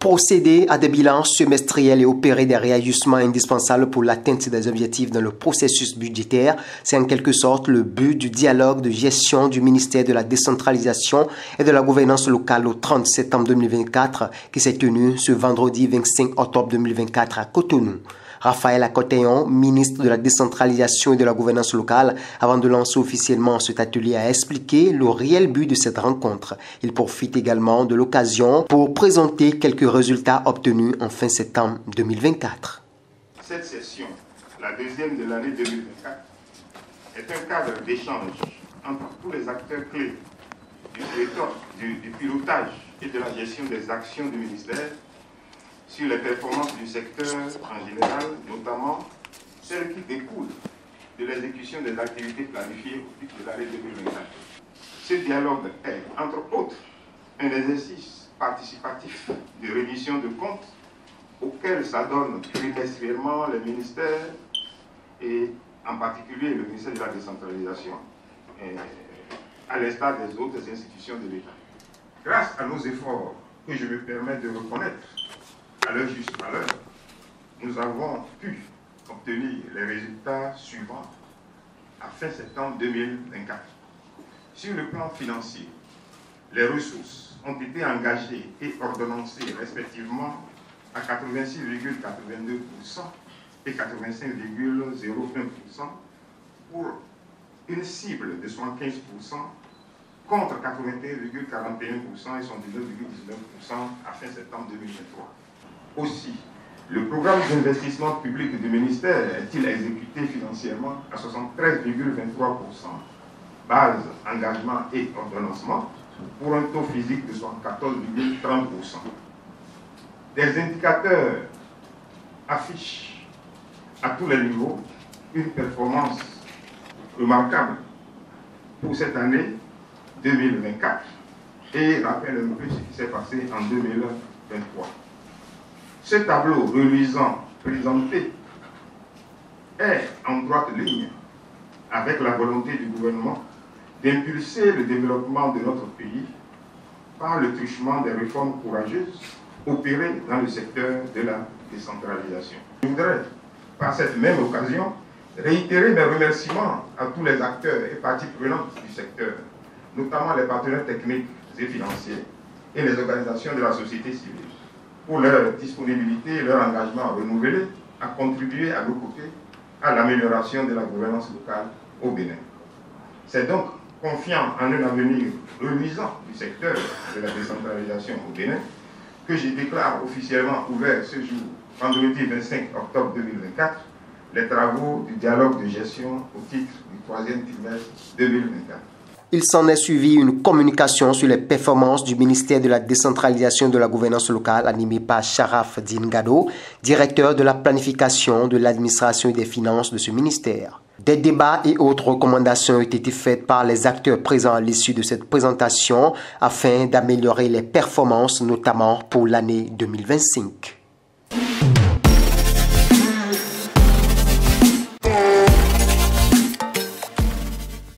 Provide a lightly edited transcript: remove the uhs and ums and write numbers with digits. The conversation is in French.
Procéder à des bilans semestriels et opérer des réajustements indispensables pour l'atteinte des objectifs dans le processus budgétaire, c'est en quelque sorte le but du dialogue de gestion du ministère de la décentralisation et de la gouvernance locale au 30 septembre 2024 qui s'est tenu ce vendredi 25 octobre 2024 à Cotonou. Raphaël Akothéon, ministre de la décentralisation et de la gouvernance locale, avant de lancer officiellement cet atelier, a expliqué le réel but de cette rencontre. Il profite également de l'occasion pour présenter quelques résultats obtenus en fin septembre 2024. Cette session, la deuxième de l'année 2024, est un cadre d'échange entre tous les acteurs clés du pilotage et de la gestion des actions du ministère sur les performances du secteur en général, notamment celles qui découlent de l'exécution des activités planifiées au titre de l'année 2024. Ce dialogue est, entre autres, un exercice participatif de reddition de comptes auquel s'adonnent trimestriellement les ministères et en particulier le ministère de la décentralisation, à l'instar des autres institutions de l'État. Grâce à nos efforts que je me permets de reconnaître à leur juste valeur, nous avons pu obtenir les résultats suivants à fin septembre 2024. Sur le plan financier, les ressources ont été engagées et ordonnancées respectivement à 86,82% et 85,01% pour une cible de 75% contre 81,41% et 79,19% à fin septembre 2023. Aussi, le programme d'investissement public du ministère est-il exécuté financièrement à 73,23%, base, engagement et ordonnancement, pour un taux physique de 74,30%. Des indicateurs affichent à tous les niveaux une performance remarquable pour cette année 2024 et rappelle un peu ce qui s'est passé en 2023. Ce tableau reluisant présenté est en droite ligne avec la volonté du gouvernement d'impulser le développement de notre pays par le truchement des réformes courageuses opérées dans le secteur de la décentralisation. Je voudrais, par cette même occasion, réitérer mes remerciements à tous les acteurs et parties prenantes du secteur, notamment les partenaires techniques et financiers et les organisations de la société civile, pour leur disponibilité et leur engagement renouvelé à contribuer à nos côtés à l'amélioration de la gouvernance locale au Bénin. C'est donc confiant en un avenir reluisant du secteur de la décentralisation au Bénin que je déclare officiellement ouvert ce jour, vendredi 25 octobre 2024, les travaux du dialogue de gestion au titre du troisième trimestre 2024. Il s'en est suivi une communication sur les performances du ministère de la décentralisation et de la gouvernance locale animée par Sharaf Dingado, directeur de la planification, de l'administration et des finances de ce ministère. Des débats et autres recommandations ont été faites par les acteurs présents à l'issue de cette présentation afin d'améliorer les performances, notamment pour l'année 2025.